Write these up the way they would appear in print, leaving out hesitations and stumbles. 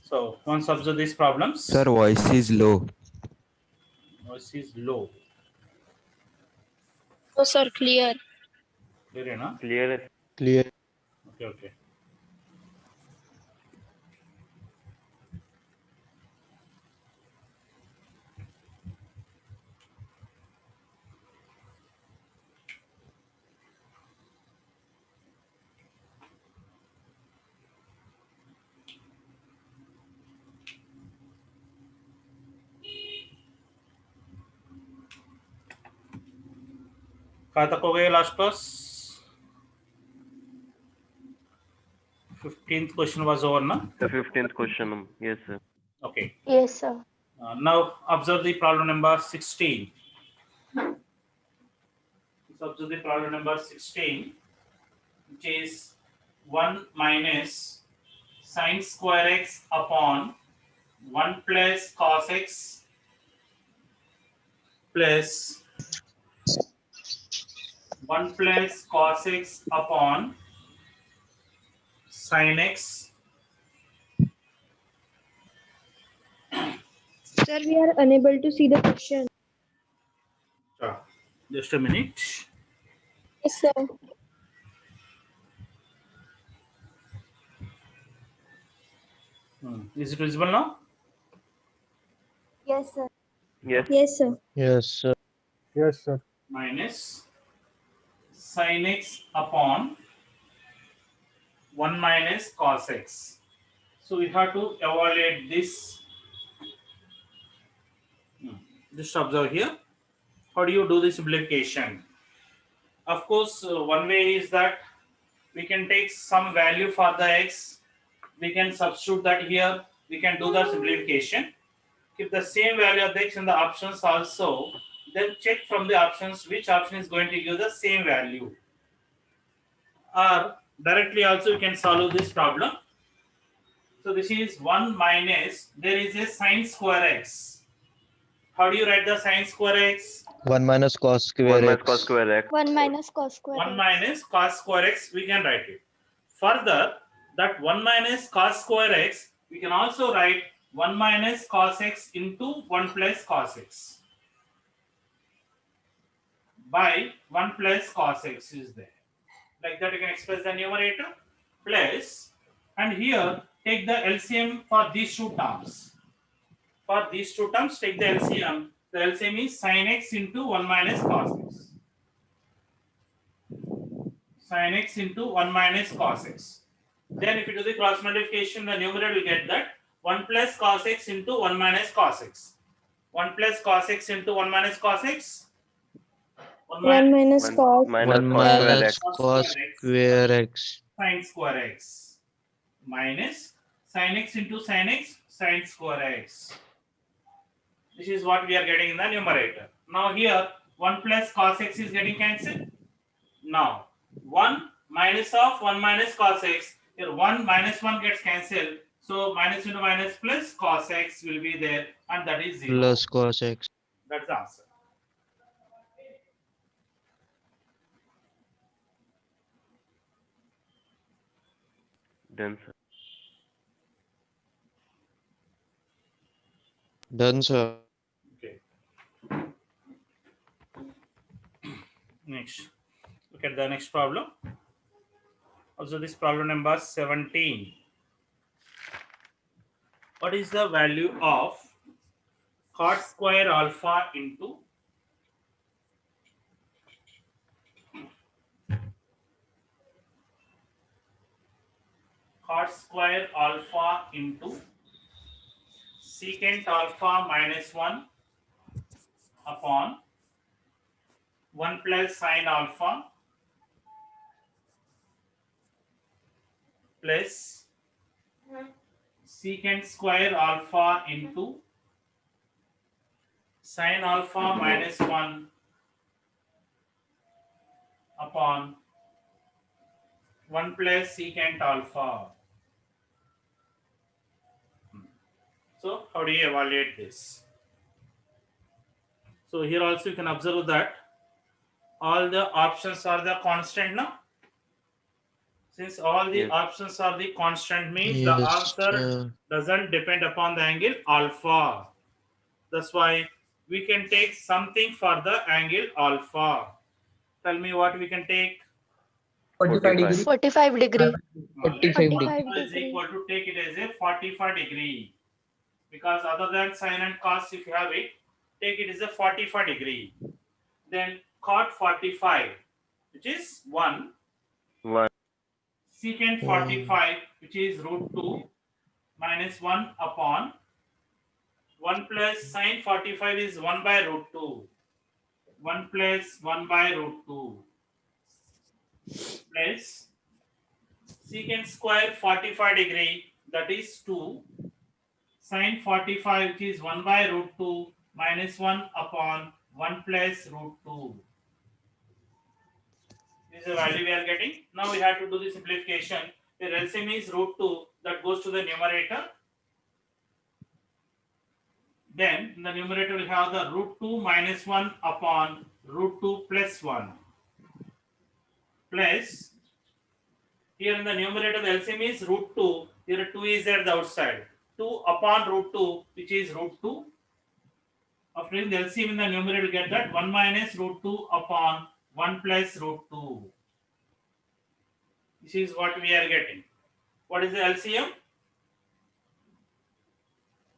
So once observe these problems. Sir, voice is low. Voice is low. No, sir, clear. Clear enough? Clear. Clear. Okay. कहाँ तक हो गए last class? 15th question was over, na? The 15th question. Yes, sir. Okay. Yes, sir. Now observe the problem number 16. Let's observe the problem number 16, which is 1 minus sine square x upon 1 plus cos x plus 1 plus cos x upon sin x. Sir, we are unable to see the question. Just a minute. Yes, sir. Is it visible now? Yes, sir. Yes. Yes, sir. Yes, sir. Yes, sir. Minus sin x upon 1 minus cos x. So we have to evaluate this. Just observe here. How do you do the simplification? Of course, one way is that we can take some value for the x. We can substitute that here. We can do the simplification. Keep the same value of the x in the options also. Then check from the options which option is going to give the same value. Or directly also you can solve this problem. So this is 1 minus, there is a sine square x. How do you write the sine square x? 1 minus cos 1 square minus x. cos square x. 1 minus cos square 1 x. minus cos square x, we can write it. Further, that 1 minus cos square x, we can also write 1 minus cos x into 1 plus cos x. By 1 plus cos x is there. Like that you can express the numerator plus, and here take the LCM for these two terms. For these two terms, take the LCM. The LCM is sin x into 1 minus cos x. Sin x into 1 minus cos x. Then if you do the cross multiplication, the numerator will get that 1 plus cos x into 1 minus cos x. 1 plus cos x into 1 minus cos x. 1 minus cos. Minus 1 cos square minus x. cos square x. Sin square x minus sin x into sin x, sin square x. This is what we are getting in the numerator. Now here 1 plus cos x is getting cancelled. Now 1 minus of 1 minus cos x, here 1 minus 1 gets cancelled. So minus into minus plus cos x will be there, and that is 0. Plus cos x. That's the answer. Done, sir. Done, sir. Okay. Next, look at the next problem. Also, this problem number 17. What is the value of cot square alpha into cot square alpha into secant alpha minus 1 upon 1 plus sin alpha plus secant square alpha into sin alpha minus 1 upon 1 plus secant alpha. So how do you evaluate this? So here also you can observe that all the options are the constant now. Since all the Yes. options are the constant means the Yes, answer sir. doesn't depend upon the angle alpha. That's why we can take something for the angle alpha. Tell me what we can take. 45 degree. 45 degree. Let 45 degree. alpha is equal to take it as a 45 degree. Because other than sine and cos, if you have it, take it as a 45 degree. Then cot 45, which is 1. 1. Secant 45, which is root 2 minus 1 upon 1 plus sine 45 is 1 by root 2. 1 plus 1 by root 2 plus secant square 45 degree, that is 2. Sine 45, which is 1 by root 2 minus 1 upon 1 plus root 2. This is the value we are getting. Now we have to do the simplification. The LCM is root 2, that goes to the numerator. Then in the numerator we have the root 2 minus 1 upon root 2 plus 1. Plus, here in the numerator the LCM is root 2. Here 2 is at the outside. 2 upon root 2, which is root 2. After doing the LCM in the numerator, get that 1 minus root 2 upon 1 plus root 2. This is what we are getting. What is the LCM?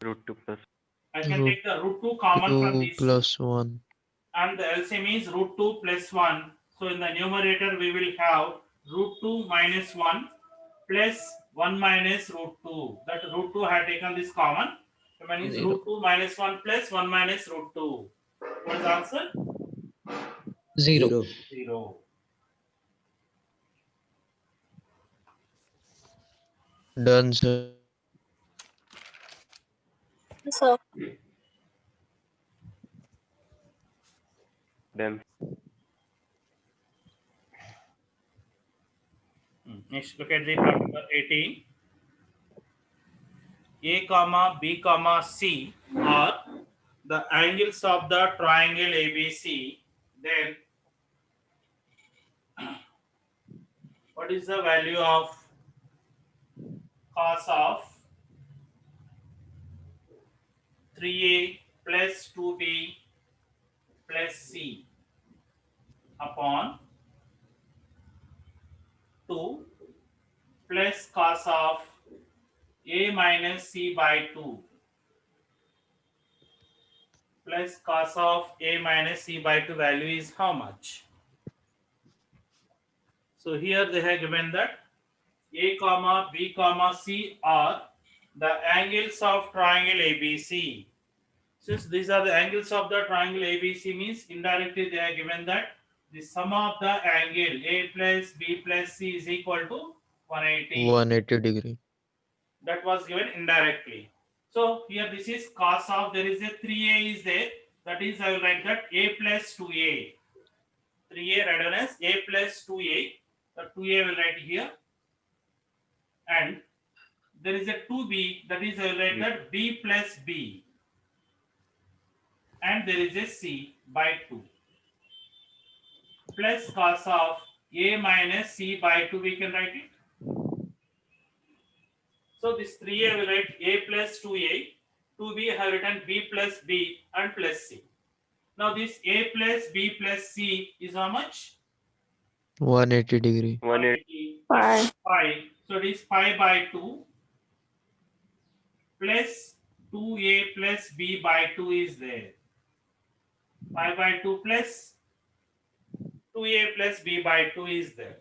Root 2 plus. I can Root take the root 2 common from 2 these two. plus 1. And the LCM is root 2 plus 1. So in the numerator we will have root 2 minus 1 plus 1 minus root 2. That root 2 I have taken this common. So means Zero. root 2 minus 1 plus 1 minus root 2. What is the answer? 0. 0. Done, sir. So, Then Next, look at the problem number 18. A comma B comma C are the angles of the triangle ABC. Then what is the value of cos of 3A plus 2B plus C upon 2 plus cos of A minus C by 2 plus cos of A minus C by 2 value is how much? So here they have given that A comma B comma C are the angles of triangle ABC. Since these are the angles of the triangle ABC, means indirectly they are given that the sum of the angle A plus B plus C is equal to 180. 180 degree. That was given indirectly. So here this is cos of, there is a 3A is there. That is, I will write that A plus 2A. 3A write down as A plus 2A. The 2A will write here. And there is a 2B, that is, I will write that B plus B. And there is a C by 2. Plus cos of A minus C by 2, we can write it. So this 3A will write A plus 2A. 2B have written B plus B and plus C. Now this A plus B plus C is how much? 180 degree. 180. pi. Pi. So it is pi by 2 plus 2A plus B by 2 is there. Pi by 2 plus 2A plus B by 2 is there.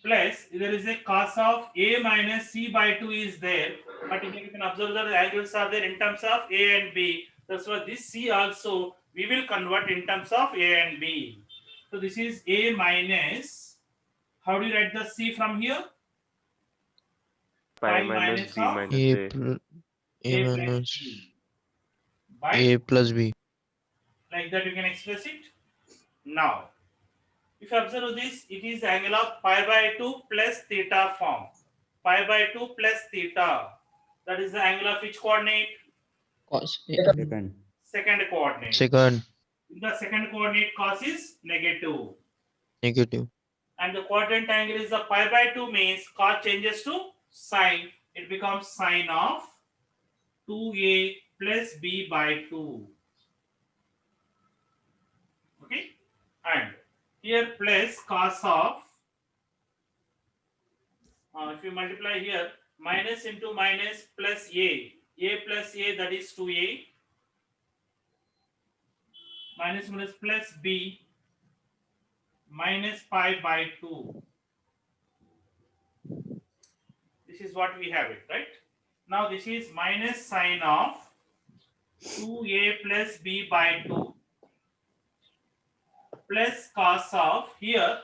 Plus there is a cos of A minus C by 2 is there. But here you can observe that the angles are there in terms of A and B. That's why this C also we will convert in terms of A and B. So this is A minus. How do you write the C from here? Pi Pi minus B of minus A, A. A plus minus B by A plus B. like that you can express it. Now, if you observe this, it is angle of pi by 2 plus theta form. Pi by 2 plus theta. That is the angle of which coordinate? Second. Second coordinate. Second, In the second coordinate, cos is negative. negative. and the quadrant angle is the pi by 2 means cos changes to sine. It becomes sine of 2a plus b by 2. Okay, and here plus cos of, if you multiply here, minus into minus plus a plus a, that is 2a, minus minus plus b minus pi by 2. This is what we have it, right? Now this is minus sine of 2a plus b by 2 plus cos of, here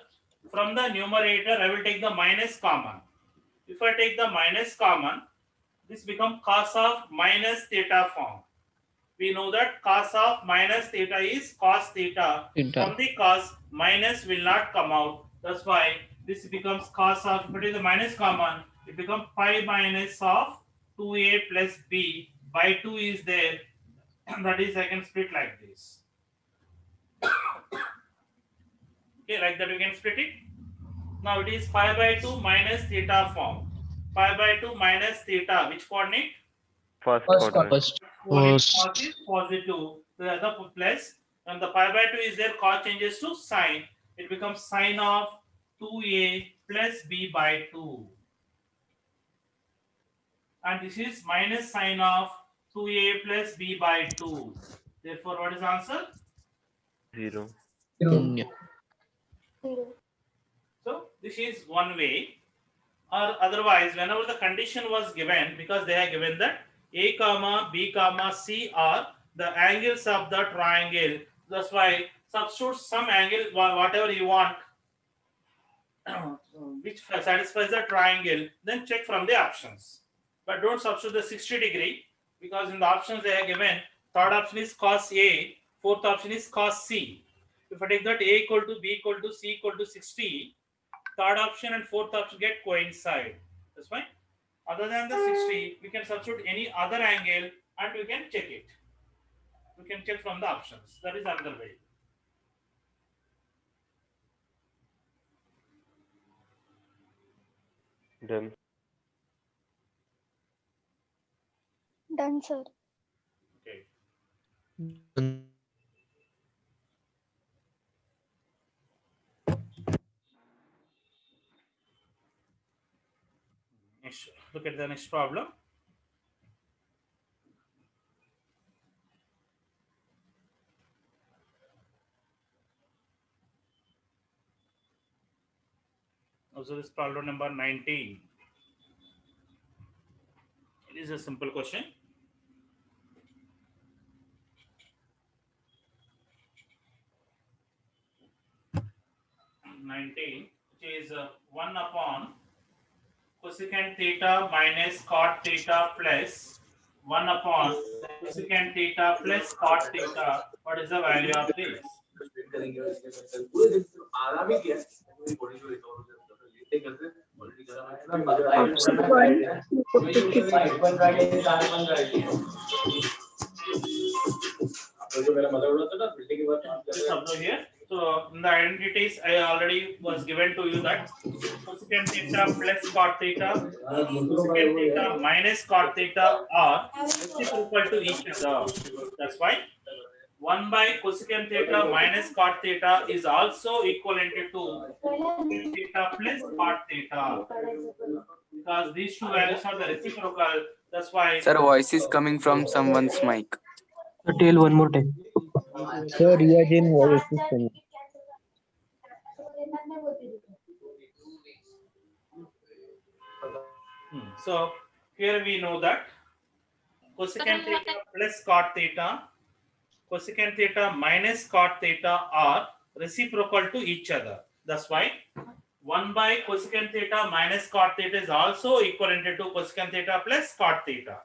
from the numerator I will take the minus common. If I take the minus common, this becomes cos of minus theta form. We know that cos of minus theta is cos theta. From the cos, minus will not come out. That's why this becomes cos of, if it is the minus common, it becomes pi minus of 2a plus b by 2 is there. That is, I can split like this. Okay, like that we can split it. Now it is pi by 2 minus theta form. Pi by 2 minus theta, which coordinate? First First coordinate. First. Cos is positive, the other plus, and the pi by 2 is there, cos changes to sine. It becomes sine of 2a plus b by 2. And this is minus sine of 2a plus b by 2. Therefore, what is the answer? 0. Yeah. So, this is one way. Or otherwise, whenever the condition was given, because they are given that a comma b comma c are the angles of the triangle. That's why substitute some angle, whatever you want, which satisfies the triangle, then check from the options. But don't substitute the 60 degree, because in the options they are given, third option is cos A, fourth option is cos C. If I take that A equal to B equal to C equal to 60, third option and fourth option get coincide. That's fine. Other than the 60, we can substitute any other angle and we can check it. We can check from the options. That is another way. Done. Done, sir. Okay. Next, look at the next problem. Also, this problem number 19. It is a simple question. Which is 1 upon cosecant theta minus cot theta plus 1 upon cosecant theta plus cot theta. What is the value of this? Observe here. So in the identities, I already was given to you that cosecant theta plus cot theta, cosecant theta minus cot theta are reciprocal to each other. That's why 1 by cosecant theta minus cot theta is also equivalent to theta plus cot theta. Because these two values are the reciprocal, that's why. Sir, voice is coming from someone's mic. Tell one more time. Sir, Reagan voice is coming. So here we know that cosecant theta plus cot theta, cosecant theta minus cot theta are reciprocal to each other. That's why 1 by cosecant theta minus cot theta is also equivalent to cosecant theta plus cot theta.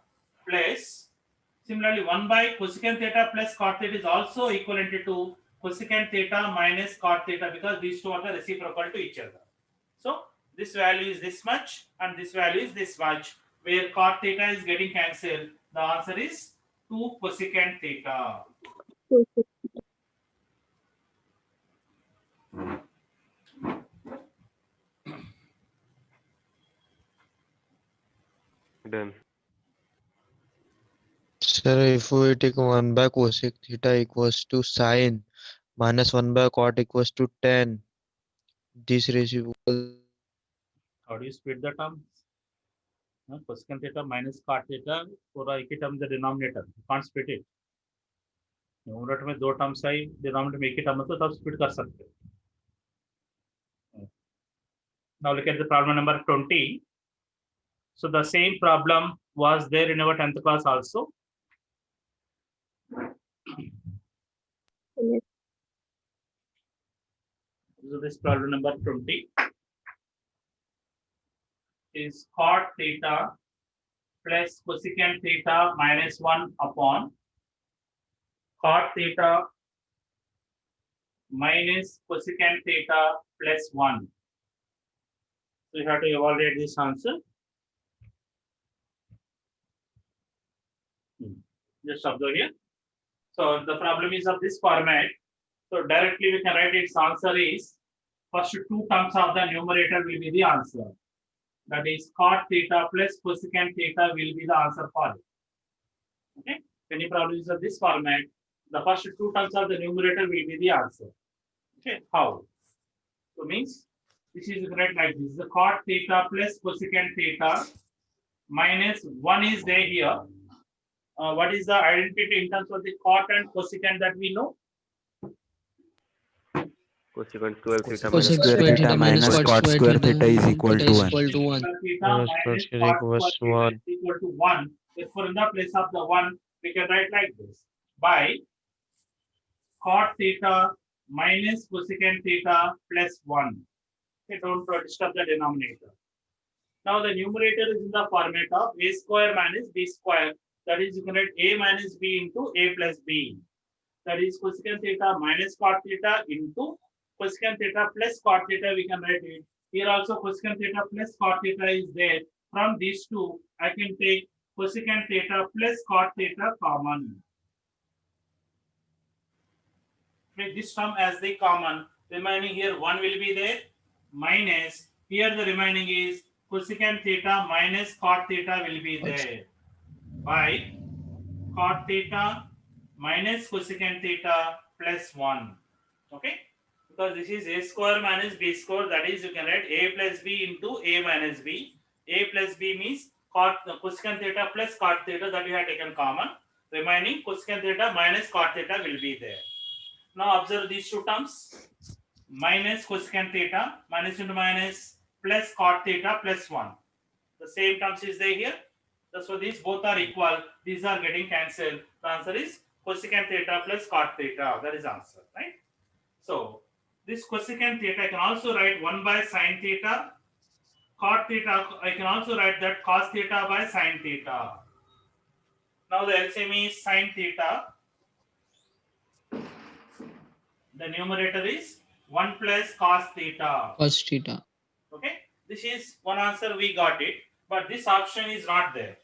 Plus, similarly, 1 by cosecant theta plus cot theta is also equivalent to cosecant theta minus cot theta, because these two are the reciprocal to each other. So this value is this much and this value is this much, where cot theta is getting cancelled. The answer is 2 cosecant theta. Done. Sir, if we take 1 by cosec theta equals to sine minus 1 by cot equals to tan, this reciprocal. How do you split the terms? Cosecant theta minus cot theta पूरा एक ही term the denominator. You can't split it. Numerator में 2 terms आई, denominator में एक ही term है, तो तब split कर सकते हो. Now look at the problem number 20. So the same problem was there in our 10th class also. So this problem number 20 is cot theta plus cosecant theta minus 1 upon cot theta minus cosecant theta plus 1. So you have to evaluate this answer. Just observe here. So the problem is of this format. So directly we can write its answer is first 2 terms of the numerator will be the answer. That is cot theta plus cosecant theta will be the answer for it. Okay. Any problems of this format, the first 2 terms of the numerator will be the answer. Okay. How? So means this is correct like this. The cot theta plus cosecant theta minus 1 is there here. What is the identity in terms of the cot and cosecant that we know? Cosecant square theta Cosec minus square theta minus cot square theta is equal to 1. Theta minus cot square theta is equal to 1. Therefore, in the place of the 1, we can write like this. By cot theta minus cosecant theta plus 1. Okay, don't disturb the denominator. Now the numerator is in the format of a square minus b square. That is, you can write a minus b into a plus b. That is cosecant theta minus cot theta into cosecant theta plus cot theta. We can write it. Here also cosecant theta plus cot theta is there. From these two, I can take cosecant theta plus cot theta common. Take this term as the common. Remaining here 1 will be there. Minus here the remaining is cosecant theta minus cot theta will be there. By cot theta minus cosecant theta plus 1. Okay, because this is a square minus b square, that is you can write a plus b into a minus b. A plus b means cosecant theta plus cot theta that we have taken common. Remaining cosecant theta minus cot theta will be there. Now observe these 2 terms. Minus cosecant theta minus into minus plus cot theta plus 1. The same terms is there here. So these both are equal. These are getting cancelled. The answer is cosecant theta plus cot theta. That is answer, right? So this cosecant theta, I can also write 1 by sine theta. Cot theta, I can also write that cos theta by sine theta. Now the LCM is sine theta. The numerator is 1 plus cos theta. Cos theta. Okay. This is one answer, we got it. But this option is not there.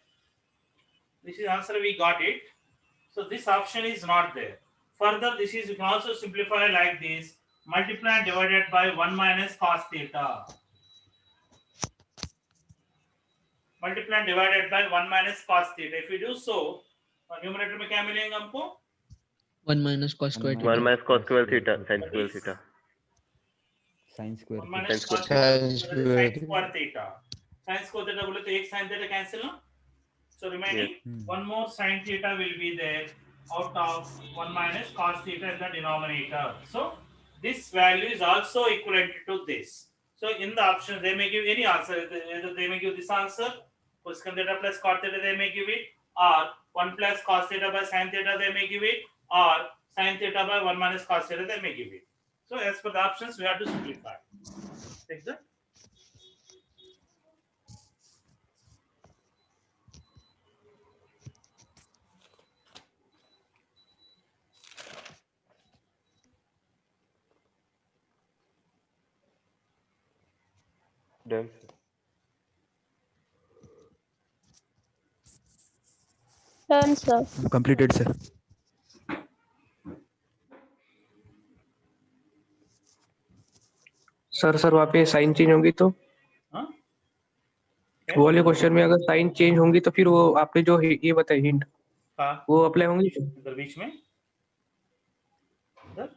This is answer, we got it. So this option is not there. Further, this is, you can also simplify like this. Multiply and divided by 1 minus cos theta. Multiply and divided by 1 minus cos theta. If you do so, numerator में क्या मिलेगा हमको? 1 minus cos square 1 theta. minus cos square theta sin square theta. Sine square 1 minus Sin cos square sin square theta. Sin square theta बोले तो एक sin theta cancel ना? So remaining one more sin theta will be there out of 1 minus cos theta in the denominator. So this value is also equivalent to this. So in the options they may give any answer. Either they may give this answer, cosecant theta plus cot theta they may give it, or 1 plus cos theta by sin theta they may give it, or sin theta by 1 minus cos theta they may give it. So as per the options we have to simplify. Take that. Done. Done, sir. Completed sir. Sir वहाँ पे sign change होगी तो हाँ? वो वाले question में अगर sign change होंगी तो फिर वो आपने जो ये बताई हिंट हाँ, वो अप्लाई होंगी इधर बीच में, इधर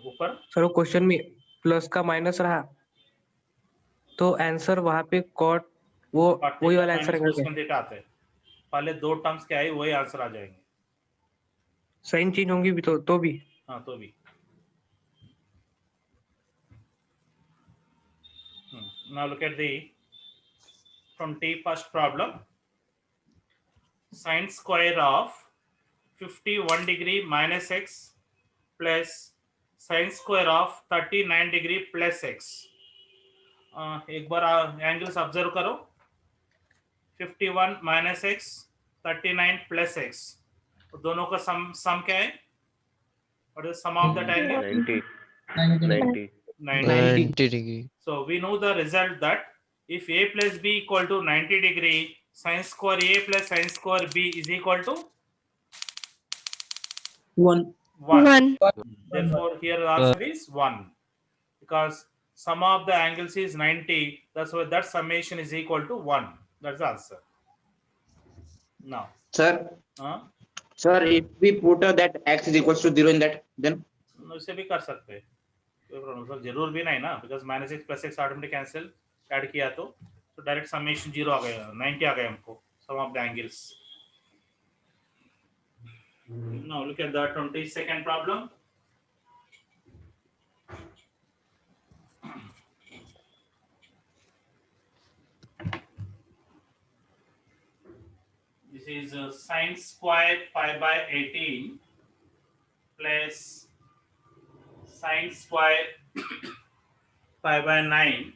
ऊपर। सर। वो क्वेश्चन में प्लस का माइनस रहा तो आंसर वहां पे कॉट वो वही वाला आंसर है क्या? थीटा आता है, पहले दो टर्म्स क्या है वही आंसर आ जाएंगे। साइन चेंज होंगी भी तो भी हाँ तो भी। Now look at the 21st problem. Sine square of 51 degree minus x plus sine square of 39 degree plus x. एक बार एंगल्स ऑब्जर्व करो। 51 माइनस एक्स 39 प्लस एक्स, तो दोनों का सम क्या है? What is the sum of that angle? 90. 90 degree. So we know the result that if a plus b equal to 90 degree, sine square a plus sine square b is equal to 1. 1. Therefore, here the answer is 1 because sum of the angles is 90. That's why that summation is equal to 1. That's the answer. Now, Sir, huh? sir, if we put that x is equals to 0 in that, then इसे भी कर सकते हैं, कोई problem sir जरूर भी नहीं ना, because minus x plus x automatic cancel add किया तो डायरेक्ट समेशन 0 आ गया, 90 आ गया हमको sum of the angles. Now look at the 22nd problem. This is sine square pi by 18 plus sine square pi by 9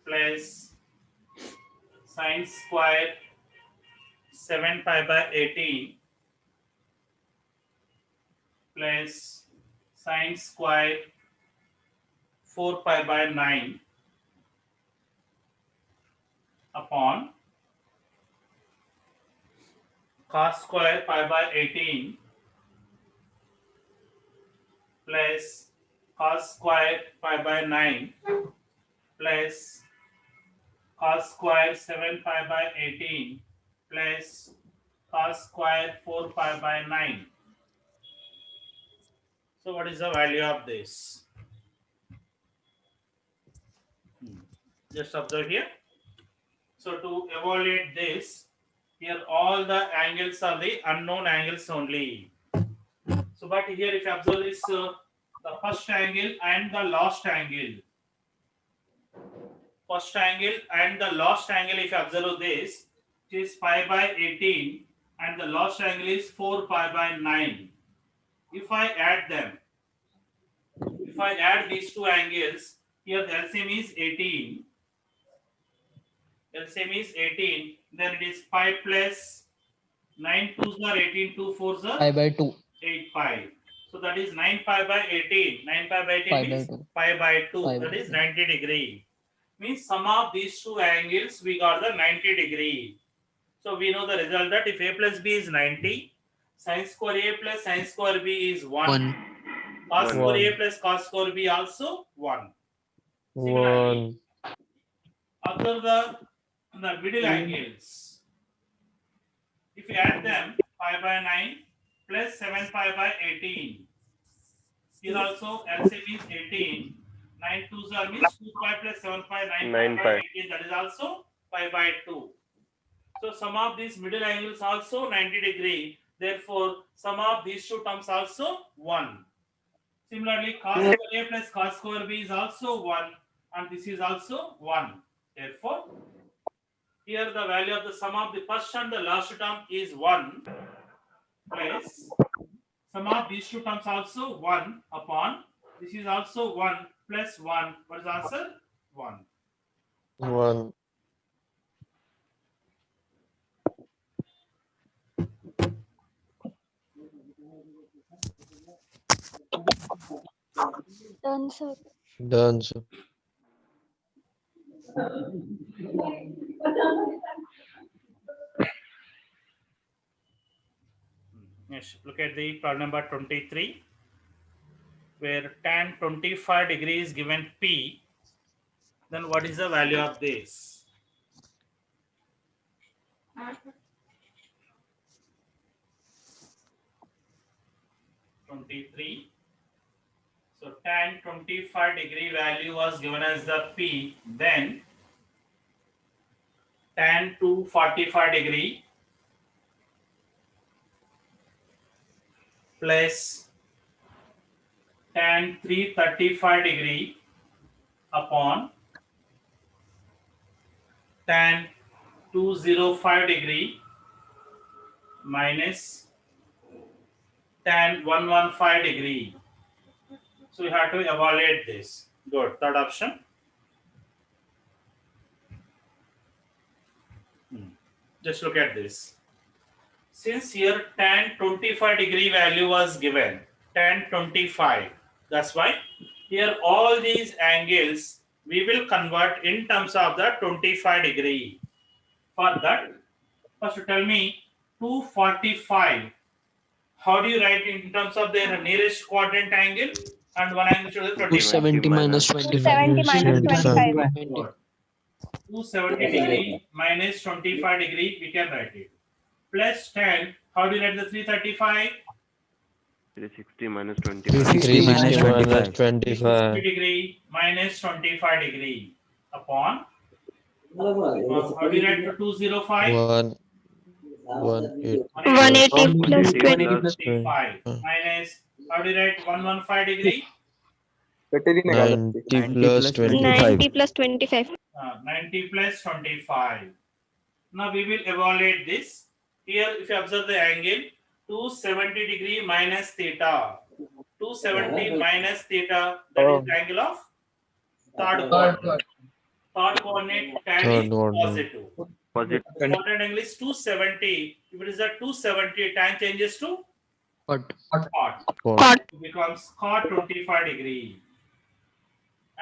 plus sine square 7 pi by 18 plus sine square 4 pi by 9 upon cos square pi by 18 plus cos square pi by 9 plus cos square 7 pi by 18 plus cos square 4 pi by 9. So what is the value of this? Just observe here. So to evaluate this, here all the angles are the unknown angles only. So but here if you observe this, the first angle and the last angle. First angle and the last angle, if you observe this, it is pi by 18 and the last angle is 4 pi by 9. If I add them, if I add these two angles, here the LCM is 18. LCM is 18, then it is pi plus 9 2s are 18, 2 4s are Pi by 2. 8 pi. So that is 9 pi by 18. 9 pi by 18 Pi by means 2. pi by 2. Pi by That is 2. 90 degree. Means sum of these two angles we got the 90 degree. So we know the result that if a plus b is 90, sin square a plus sin square b is 1. 1. Cos square a One. plus cos square b also 1. Similarly, 1. observe the middle angles. If you add them, pi by 9 plus 7 pi by 18. Here also LCM is 18. 9 2s are means 2 pi plus 7 pi, 9 9 pi by pi. 18. That is also pi by 2. So sum of these middle angles also 90 degree. Therefore, sum of these two terms also 1. Similarly, cos square a plus cos square b is also 1 and this is also 1. Therefore, here the value of the sum of the first and the last term is 1 plus sum of these two terms also 1 upon this is also 1 plus 1. What is the answer? 1. 1. Done, sir. Done, sir. Yes, look at the problem number 23 where tan 25 degree is given P. Then what is the value of this? 23. So tan 25 degree value was given as the P. Then tan 245 degree plus tan 335 degree upon tan 205 degree minus tan 115 degree. So we have to evaluate this. Good. Third option. Just look at this. Since here tan 25 degree value was given, tan 25. That's why here all these angles we will convert in terms of the 25 degree. For that, first tell me 245. How do you write in terms of their nearest quadrant angle and one angle to the 25? 270 minus 25. 270 minus 25. 270 degree minus 25 degree, we can write it. Plus 10, how do you write the 335? 360 minus 25. 360 minus 25. 360 degree minus 25 degree upon, how do you write the 205? 180. 180 plus 20. 25 minus, how do you write 115 degree? 90 plus 25. 90 plus 25. 90 plus 25. Now we will evaluate this. Here, if you observe the angle, 270 degree minus theta. 270 minus theta, that is the angle of third coordinate. Third coordinate tan Third is coordinate. positive. Quadrant angle is 270. If it is at 270, tan changes to Cot. cot. It becomes cot 25 degree.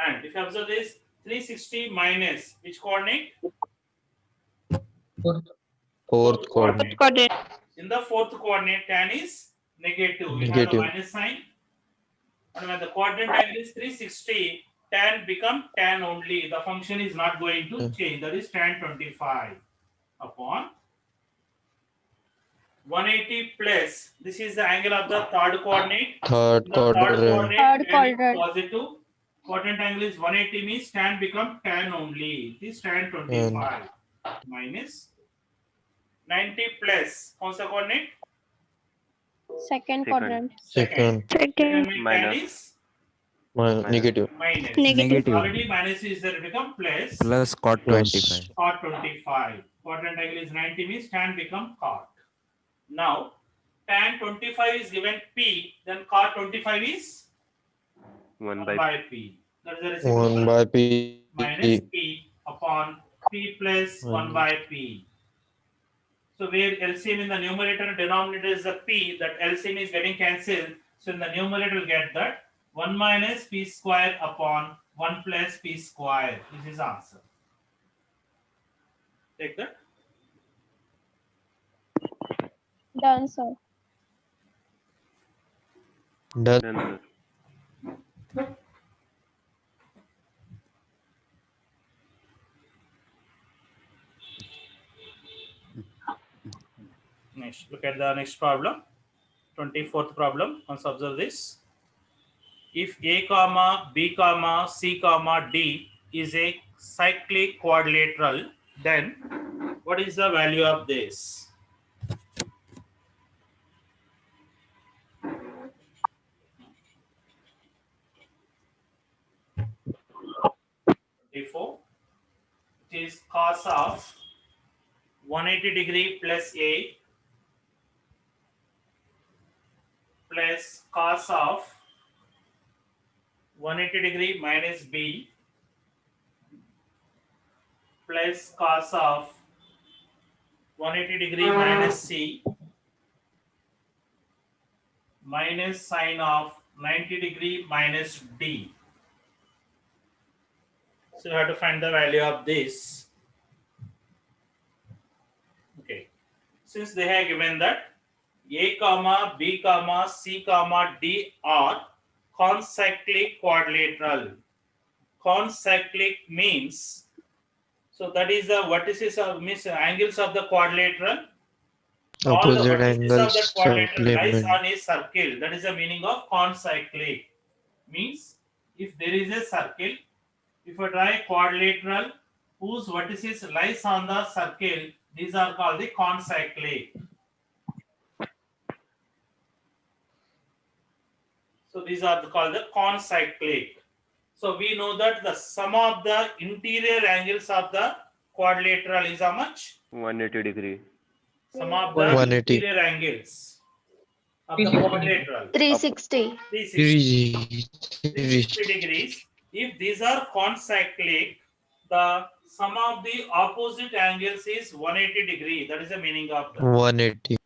And if you observe this, 360 minus which coordinate? Fourth coordinate. Coordinate. In the fourth coordinate, tan is negative. We have a Negative. minus sign. And when the quadrant angle is 360, tan become tan only. The function is not going to change. That is tan 25 upon 180 plus. This is the angle of the third coordinate. Third The third quadrant. coordinate, Third tan is quadrant. positive. Quadrant angle is 180 means tan become tan only. This tan 25 minus 90 plus. कौन सा coordinate? Second quadrant. Second. Second. Tan Minus. is Negative. minus. Negative. Already minus is there, become plus. Plus cot Plus. 25. Cot 25. Quadrant angle is 90 means tan become cot. Now tan 25 is given P, then cot 25 is 1 by by P. That is the reciprocal 1 by P. minus P upon P plus 1 by P. So where LCM in the numerator and denominator is the P, that LCM is getting cancelled. So in the numerator we'll get that 1 minus P square upon 1 plus P square. This is answer. Take that. Done, sir. Done. then Next, look at the next problem. 24th problem. Let's observe this. If A comma B comma C comma D is a cyclic quadrilateral, then what is the value of this? Therefore, it is cos of 180 degree plus A plus cos of 180 degree minus B plus cos of 180 degree minus C minus sine of 90 degree minus D. So you have to find the value of this. Okay. Since they have given that A comma B comma C comma D are concyclic quadrilateral. Concyclic means, so that is the vertices of means angles of the quadrilateral. All the Opposite vertices of angles that quadrilateral lies supplement. on a circle. That is the meaning of concyclic. Means if there is a circle, if I draw a quadrilateral whose vertices lies on the circle, these are called the concyclic. So these are called the concyclic. So we know that the sum of the interior angles of the quadrilateral is how much? 180 degree. Sum of the 180. interior angles of the quadrilateral. 360. 360. 360 360. degrees. If these are concyclic, the sum of the opposite angles is 180 degree. That is the meaning of that. 180.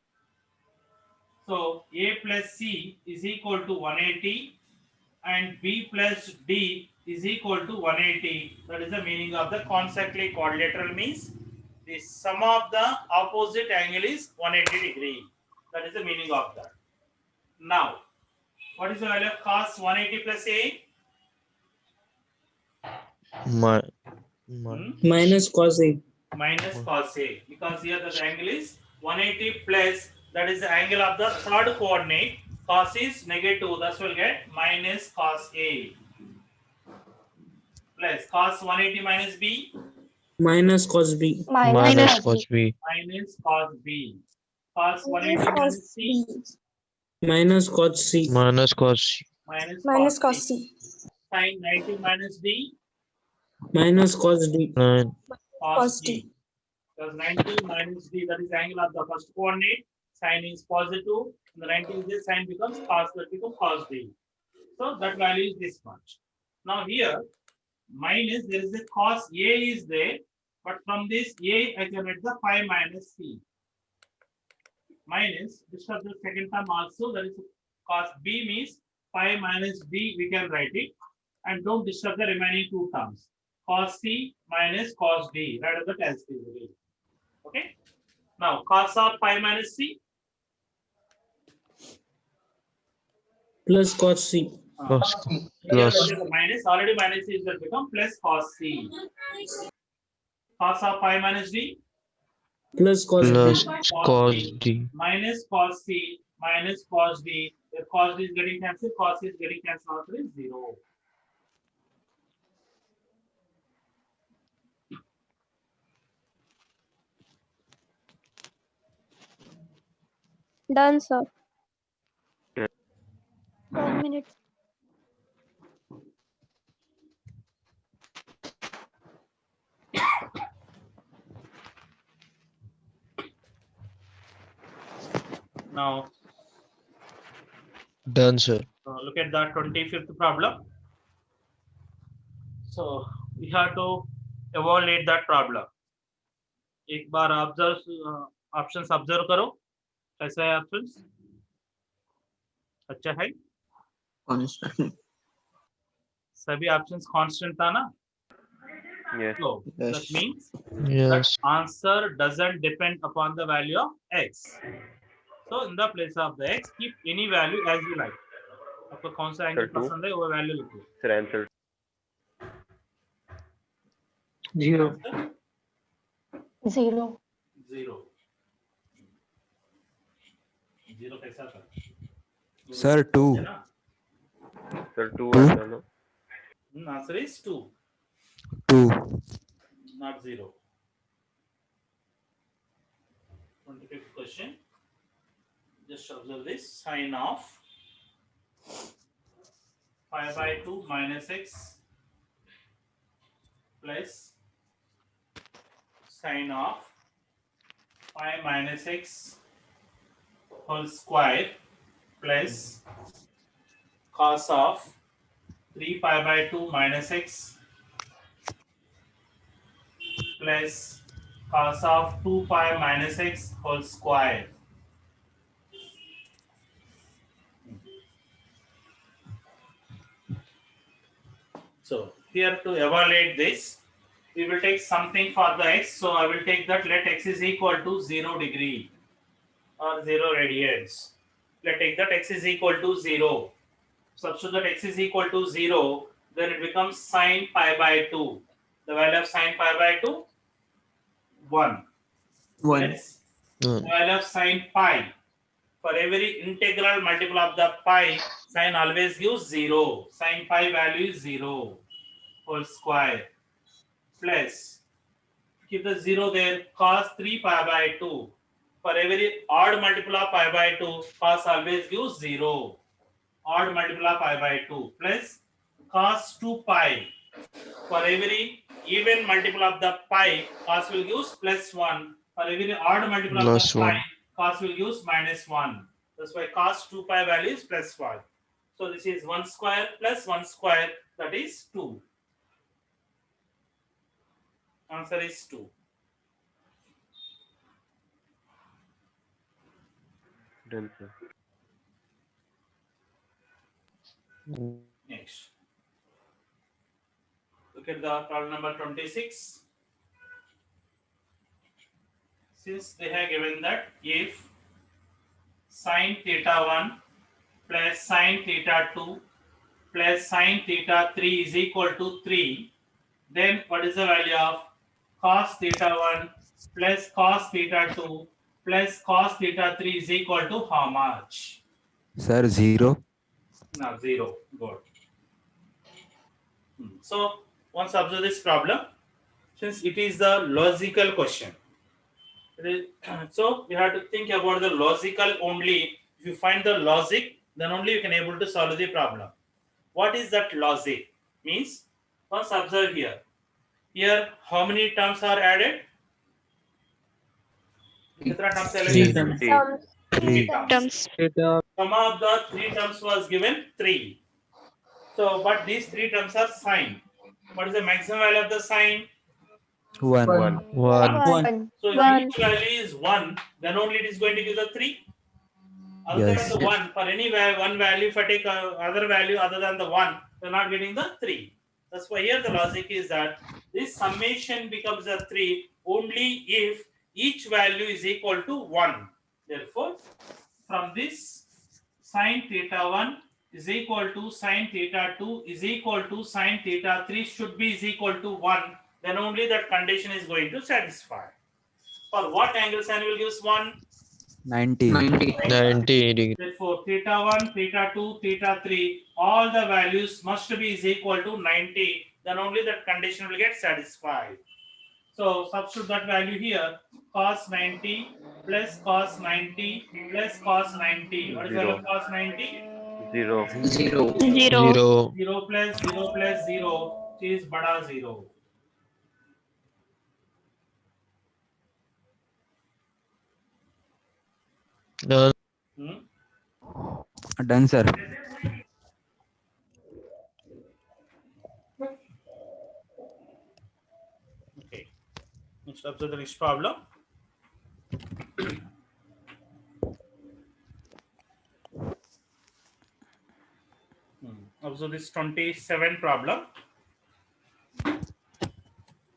So A plus C is equal to 180 and B plus D is equal to 180. That is the meaning of the concyclic quadrilateral, means the sum of the opposite angle is 180 degree. That is the meaning of that. Now, what is the value of cos 180 plus A? Minus cos A. Minus cos A, because here the angle is 180 plus, that is the angle of the third coordinate. Cos is negative, thus will get minus cos A plus cos 180 minus B, Minus cos B. Minus cos B. minus cos B, cos 180 minus C, Minus cos C. Minus cos C. minus cos C, sin 90 minus D, Minus cos D. 9. cos D. Because 90 minus D, that is the angle of the first coordinate. Sin is positive, and the 90 is there, sin becomes cos, that becomes cos D. So that value is this much. Now here, minus, there is a cos A is there, but from this A, I can write the 5 minus C. Minus, disturb the second term also, that is cos B means 5 minus D, we can write it. And don't disturb the remaining two terms. Cos C minus cos D, write that as easily. Okay. Now, cos of 5 minus C. Plus cos C. Plus. Here Plus. there is a minus, already minus is will become plus cos C. Cos of 5 minus D. Plus cos Plus D. cos D. Minus cos C minus cos D. If cos D is getting cancelled, cos C is getting cancelled, also is 0. Done, sir. Yeah. 1 minute. Now, Done, sir. look at the 25th problem. So, we have to evaluate that problem. एक बार observe options observe करो, कैसा है options? अच्छा है, सभी options constant था ना? Yes. So that means Yes. that answer doesn't depend upon the value of x. So in the place of the x, keep any value as you like. आपको कौन सा एंगल Sir, two. पसंद है वो value लिखो. Sir, answer 0. 0. 0. 0 कैसा था? Sir, 2. है ना? Sir 2 Two. answer no. Answer is 2, 2. not 0. 25th question. Just observe this. Sine of 5 by 2 minus x plus sine of 5 minus x whole square plus cos of 3 pi by 2 minus x plus cos of 2 pi minus x whole square. So here to evaluate this, we will take something for the x. So I will take that let x is equal to 0 degree or 0 radians. Let take that x is equal to 0. Substitute that x is equal to 0, then it becomes sine pi by 2. The value of sine pi by 2, 1. 1. Yes. value of sine pi. For every integral multiple of the pi, sine always gives 0. Sine pi value is 0 whole square plus, keep the 0 there, cos 3 pi by 2. For every odd multiple of pi by 2, cos always gives 0. Odd multiple of pi by 2 plus cos 2 pi. For every even multiple of the pi, cos will give plus 1. For every odd multiple of Plus the pi, 1. cos will give minus 1. That's why cos 2 pi value is plus 1. So this is 1 square plus 1 square, that is 2. Answer is 2. Done, sir. Next. Look at the problem number 26. Since they have given that if sine theta 1 plus sine theta 2 plus sine theta 3 is equal to 3, then what is the value of cos theta 1 plus cos theta 2 plus cos theta 3 is equal to how much? Sir, 0. Now 0. Good. So once observe this problem, since it is the logical question, so we have to think about the logical only. If you find the logic, then only you can able to solve the problem. What is that logic? Means, once observe here. Here, how many terms are added? कितना terms are Three. added? Terms. Three Terms. Sum of the 3 terms was given 3. So, but these 3 terms are sine. What is the maximum value of the sine? 1. 1. 1. 1. So, if 1. each value is 1, then only it is going to give the 3. Other Yes. than the 1, for any one value, if I take other value other than the 1, we're not getting the 3. That's why here the logic is that this summation becomes a 3 only if each value is equal to 1. Therefore, from this, sine theta 1 is equal to sine theta 2 is equal to sine theta 3 should be is equal to 1. Then only that condition is going to satisfy. For what angle sine will give us 1? 90. 90 degree. Therefore, theta 1, theta 2, theta 3, all the values must be is equal to 90. Then only that condition will get satisfied. So, substitute that value here. Cos 90 plus cos 90 plus cos 90. What is the value of cos 90? 0. 0. 0. 0 plus 0 plus 0 is bada 0. Done. Done, sir. Okay. Next, observe the next problem. Observe this 27 problem.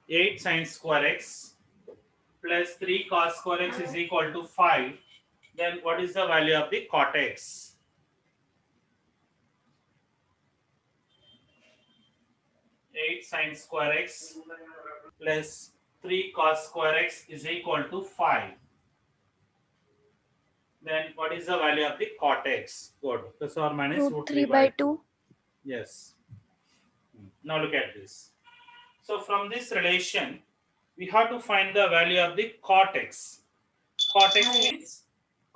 8 sine square x plus 3 cos square x is equal to 5. Then what is the value of the cot x? Eight sine square x plus 3 cos square x is equal to 5. Then what is the value of the cot x? Good. Plus or minus Root root 3 by 2. Yes. Now look at this. So from this relation, we have to find the value of the cot x. Cot x means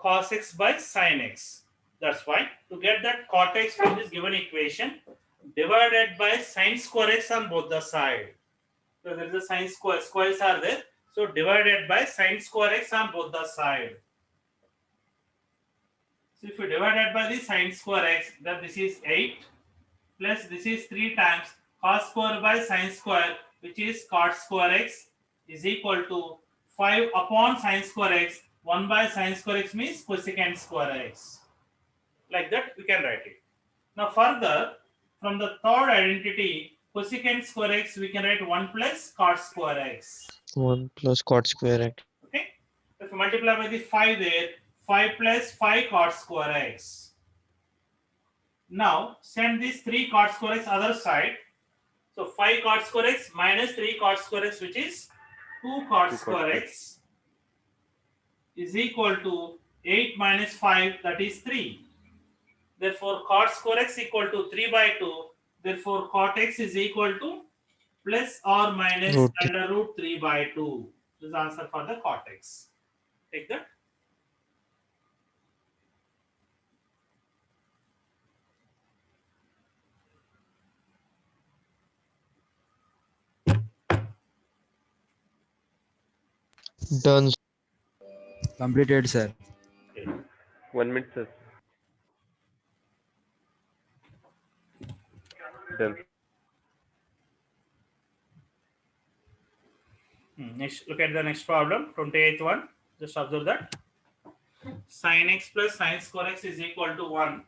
cos x by sin x. That's why to get that cot x from this given equation, divided by sin square x on both the side. So there is a sin square, squares are there. So divided by sin square x on both the side. So if you divide it by the sin square x, then this is 8 plus this is 3 times cos square by sin square, which is cot square x is equal to 5 upon sin square x. 1 by sin square x means cosecant square x. Like that we can write it. Now further, from the third identity, cosecant square x, we can write 1 plus cot square x. 1 plus cot square x. Okay. If you multiply by the 5 there, 5 plus 5 cot square x. Now send this 3 cot square x other side. So 5 cot square x minus 3 cot square x, which is 2 cot square x. is equal to 8 minus 5, that is 3. Therefore, cot square x equal to 3 by 2. Therefore, cot x is equal to plus or minus Root three. under root 3 by 2. This is the answer for the cot x. Take that. Done. Completed, sir. 1 minute, sir. Done. Next, look at the next problem, 28th one. Just observe that. Sin x plus sin square x is equal to 1.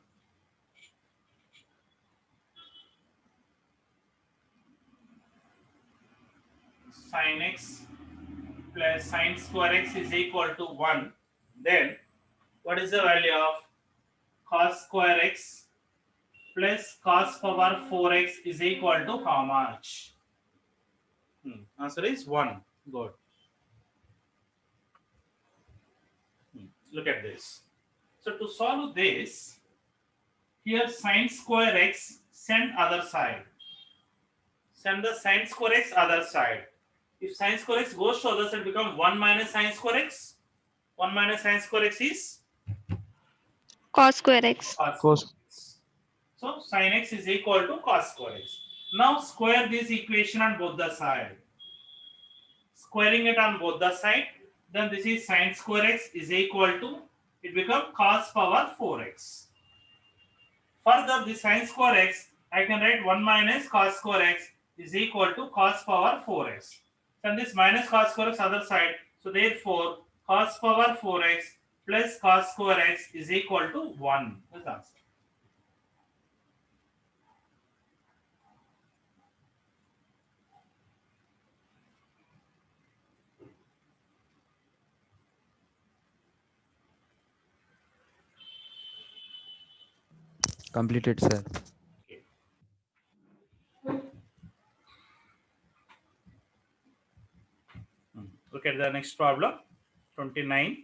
Sin x plus sin square x is equal to 1. Then, what is the value of cos square x plus cos power 4x is equal to how much? Answer is 1. Good. Look at this. So to solve this, here sin square x, send other side. Send the sin square x other side. If sin square x goes to other side, become 1 minus sin square x. 1 minus sin square x is Cos square x. cos square x. So sin x is equal to cos square x. Now square this equation on both the side. Squaring it on both the side, then this is sin square x is equal to, it becomes cos power 4x. Further, the sin square x, I can write 1 minus cos square x is equal to cos power 4x. Then this minus cos square x other side. So therefore, cos power 4x plus cos square x is equal to 1. This is the answer. Completed, sir. Look at the next problem, 29th.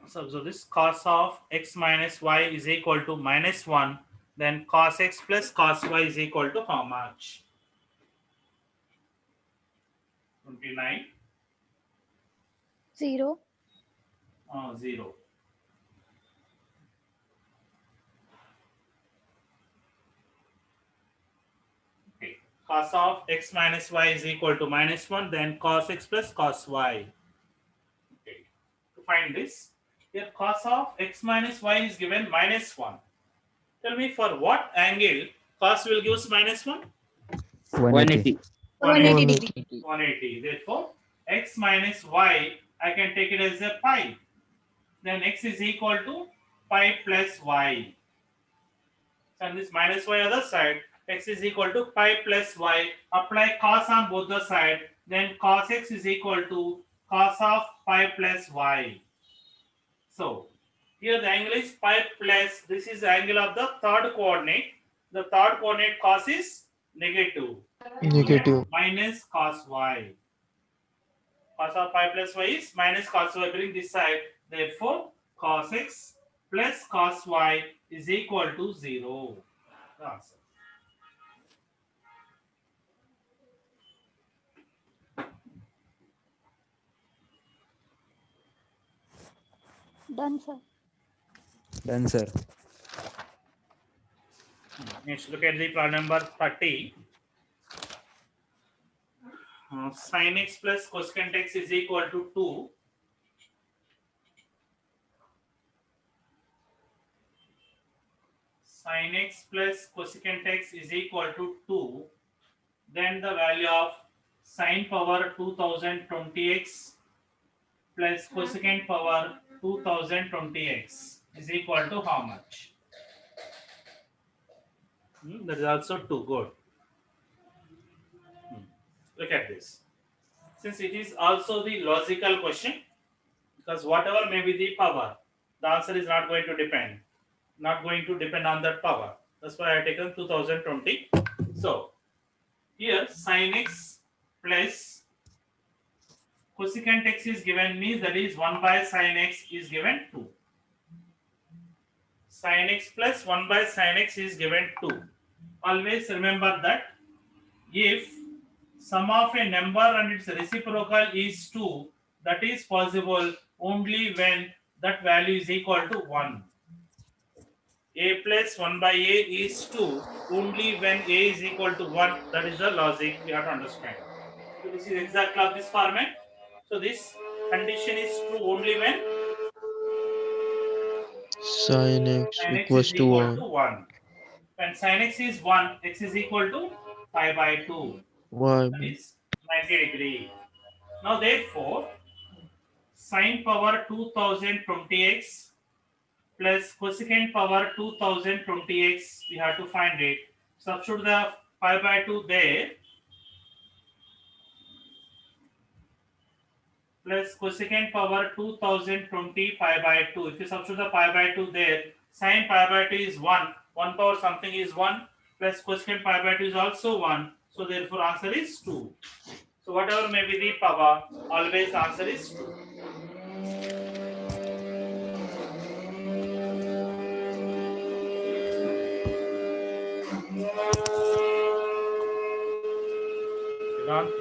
So observe this, cos of x minus y is equal to minus 1. Then cos x plus cos y is equal to how much? 29. 0. 0. Okay. Cos of x minus y is equal to minus 1. Then cos x plus cos y. Okay. To find this, here cos of x minus y is given minus 1. Tell me for what angle cos will give us minus 1? 180. 180 degree. 180. Therefore, x minus y, I can take it as a pi. Then x is equal to pi plus y. So this minus y other side, x is equal to pi plus y. Apply cos on both the side. Then cos x is equal to cos of pi plus y. So here the angle is pi plus, this is the angle of the third coordinate. The third coordinate cos is negative. Negative. Minus cos y. Cos of pi plus y is minus cos y. Bring this side. Therefore, cos x plus cos y is equal to 0. The answer. Done, sir. Done, sir. Next, look at the problem number 30. Sin x plus cosecant x is equal to 2. Sin x plus cosecant x is equal to 2. Then the value of sin power 2020x plus cosecant power 2020x is equal to how much? That is also 2. Good. Look at this. Since it is also the logical question, because whatever may be the power, the answer is not going to depend. Not going to depend on that power. That's why I have taken 2020. So, here sin x plus cosecant x is given means that is 1 by sin x is given 2. Sin x plus 1 by sin x is given 2. Always remember that if sum of a number and its reciprocal is 2, that is possible only when that value is equal to 1. A plus 1 by a is 2 only when a is equal to 1. That is the logic we have to understand. So this is exactly of this format. So this condition is true only when Sin x sin x equals is to equal 1. to 1. When sin x is 1, x is equal to pi by 2. Why? That is 90 degree. Now therefore, sin power 2020x plus cosecant power 2020x, we have to find it. Substitute the pi by 2 there, plus cosecant power 2020 pi by 2. If you substitute the pi by 2 there, sin pi by 2 is 1. 1 power something is 1, plus cosecant pi by 2 is also 1. So therefore answer is 2. So whatever may be the power, always answer is 2.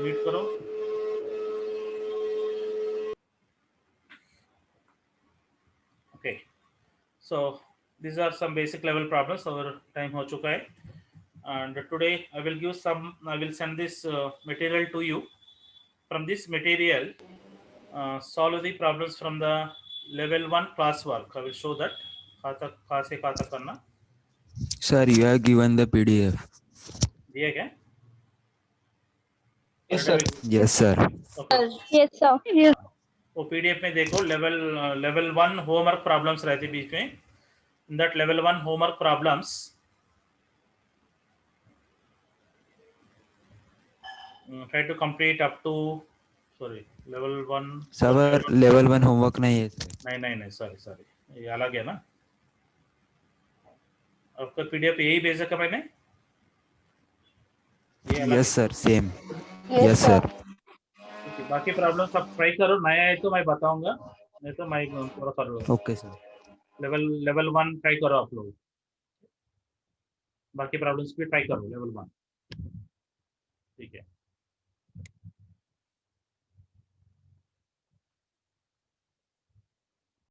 Mute करो. Okay, so these are some basic level problems. Our time हो चुका है, and today I will send this material to you. From this material, solve the problems from the level 1 classwork. I will show that कहाँ से कहाँ तक करना. Sir, you have given the PDF. दिया क्या? Yes, sir. Yes, sir. Okay. Yes, sir. Yes. वो PDF में देखो, level 1 homework problems रहती बीच में. In that level 1 homework problems, try to complete up to level 1. Sir, level 1 homework नहीं है sir. नहीं sorry ये अलग है ना. आपका PDF यही भेजा का मैंने. Yes, sir. Same. Yes, sir. बाकी प्रॉब्लम सब ट्राई करो. नया है तो मैं बताऊंगा, नहीं तो मैं थोड़ा करो. Okay, sir. लेवल 1 ट्राई करो आप लोग. बाकी प्रॉब्लम्स भी ट्राई करो लेवल 1. ठीक है.